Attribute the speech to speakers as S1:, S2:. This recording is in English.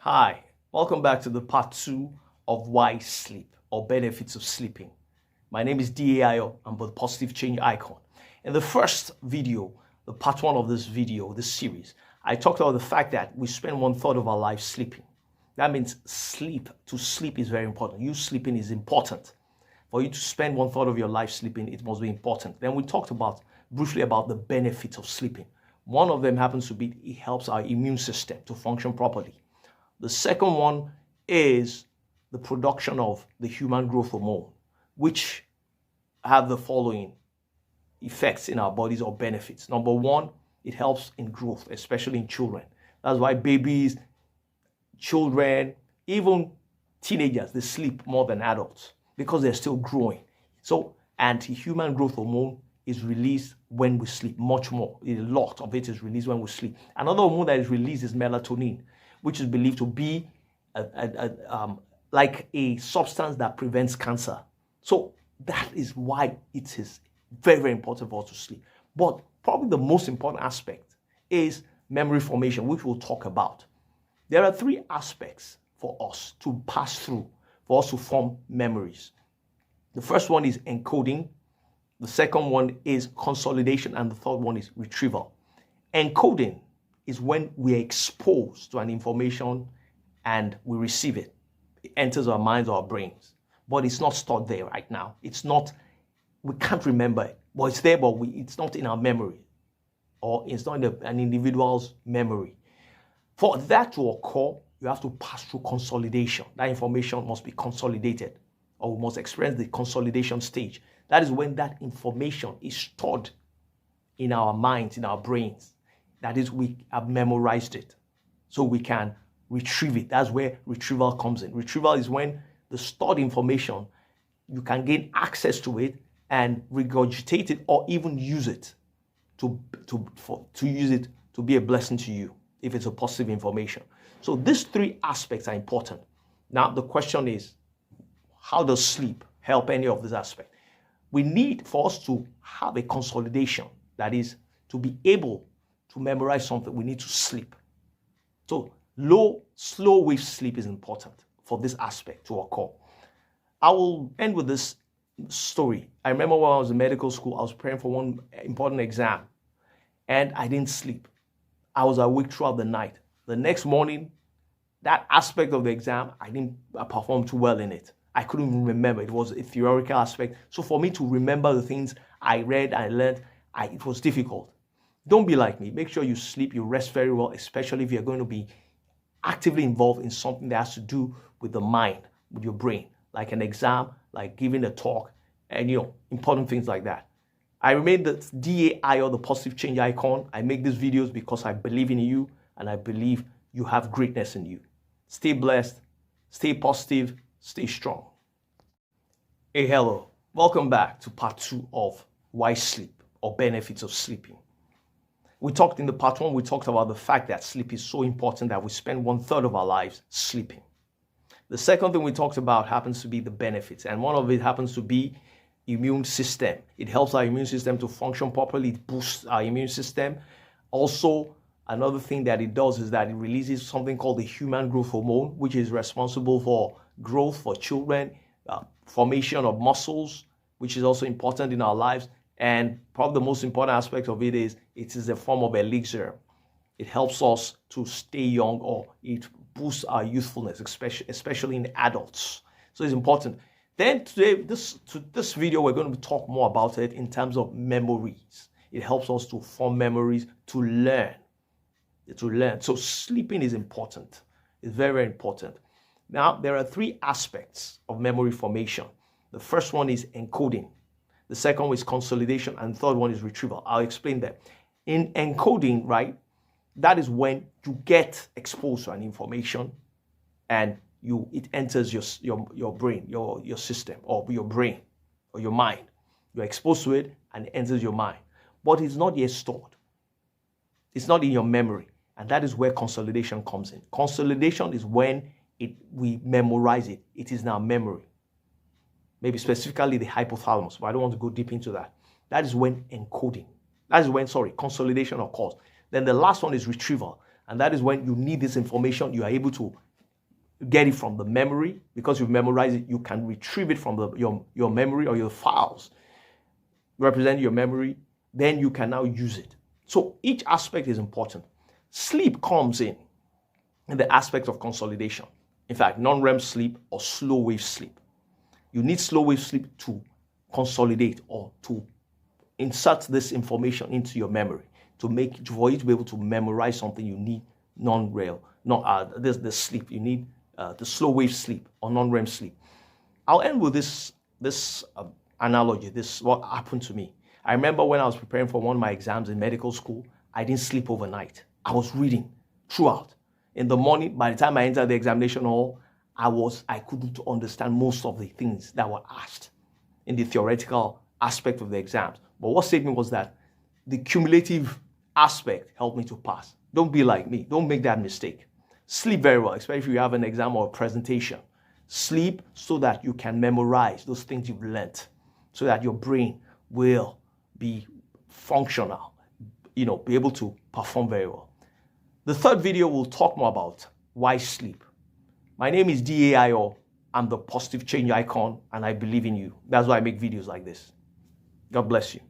S1: Hi, welcome back to the part 2 of Why Sleep or Benefits of Sleeping. My name is DAIO, I'm the Positive Change Icon. In the first video, the part 1 of this video, this series, I talked about the fact that we spend 1/3 of our life sleeping. That means to sleep is very important. You sleeping is important. For you to spend 1/3 of your life sleeping, it must be important. Then we talked briefly about the benefits of sleeping. One of them happens to be it helps our immune system to function properly. The second one is the production of the human growth hormone, which have the following effects in our bodies or benefits. Number one, it helps in growth, especially in children. That's why babies, children, even teenagers, they sleep more than adults because they're still growing. So anti-human growth hormone is released when we sleep, much more. A lot of it is released when we sleep. Another hormone that is released is melatonin, which is believed to be like a substance that prevents cancer. So that is why it is very, very important for us to sleep. But probably the most important aspect is memory formation, which we'll talk about. There are 3 aspects for us to pass through, for us to form memories. The first one is encoding. The second one is consolidation. And the third one is retrieval. Encoding is when we are exposed to an information and we receive it. It enters our minds or our brains, but it's not stored there right now. We can't remember it. Well, it's there, but it's not in our memory, or it's not in an individual's memory. For that to occur, you have to pass through consolidation. That information must be consolidated, or we must experience the consolidation stage. That is when that information is stored in our minds, in our brains. That is, we have memorized it, so we can retrieve it. That's where retrieval comes in. Retrieval is when the stored information, you can gain access to it and regurgitate it, or even use it to use it to be a blessing to you if it's a positive information. So these 3 aspects are important. Now the question is, how does sleep help any of these aspects? We need for us to have a consolidation, that is, to be able to memorize something, we need to sleep. So slow wave sleep is important for this aspect to occur. I will end with this story. I remember when I was in medical school, I was preparing for one important exam and I didn't sleep. I was awake throughout the night. The next morning, that aspect of the exam, I didn't perform too well in it. I couldn't even remember. It was a theoretical aspect. So for me to remember the things I read, I learned, it was difficult. Don't be like me. Make sure you sleep, you rest very well, especially if you're going to be actively involved in something that has to do with the mind, with your brain, like an exam, like giving a talk, and important things like that. I remain the DAIO, the Positive Change Icon. I make these videos because I believe in you and I believe you have greatness in you. Stay blessed, stay positive, stay strong. Hey, hello. Welcome back to part 2 of Why Sleep or Benefits of Sleeping. We talked in the part 1, we talked about the fact that sleep is so important that we spend 1/3 of our lives sleeping. The second thing we talked about happens to be the benefits, and one of it happens to be immune system. It helps our immune system to function properly. It boosts our immune system. Also, another thing that it does is that it releases something called the human growth hormone, which is responsible for growth for children, formation of muscles, which is also important in our lives. And probably the most important aspect of it is a form of elixir. It helps us to stay young, or it boosts our youthfulness, especially in adults. So it's important. Then today, this video, we're going to talk more about it in terms of memories. It helps us to form memories, to learn. So sleeping is important. It's very, very important. Now, there are 3 aspects of memory formation. The first one is encoding. The second one is consolidation, and the third one is retrieval. I'll explain that. In encoding, right, that is when you get exposed to an information and it enters your brain, your system, or your brain, or your mind. You're exposed to it and it enters your mind. But it's not yet stored. It's not in your memory. And that is where consolidation comes in. Consolidation is when we memorize it. It is in our memory. Maybe specifically the hypothalamus, but I don't want to go deep into that. That is when consolidation occurs. Then the last one is retrieval. And that is when you need this information, you are able to get it from the memory. Because you've memorized it, you can retrieve it from your memory or your files represent your memory. Then you can now use it. So each aspect is important. Sleep comes in the aspect of consolidation. In fact, non-REM sleep or slow wave sleep. You need slow wave sleep to consolidate or to insert this information into your memory for you to be able to memorize something. You need the sleep. You need the slow wave sleep or non-REM sleep. I'll end with this analogy. This is what happened to me. I remember when I was preparing for one of my exams in medical school, I didn't sleep overnight. I was reading throughout. In the morning, by the time I entered the examination hall, I couldn't understand most of the things that were asked in the theoretical aspect of the exams. But what saved me was that the cumulative aspect helped me to pass. Don't be like me. Don't make that mistake. Sleep very well, especially if you have an exam or a presentation. Sleep so that you can memorize those things you've learned, so that your brain will be functional, be able to perform very well. The third video will talk more about why sleep. My name is DAIO. I'm the positive change icon, and I believe in you. That's why I make videos like this. God bless you.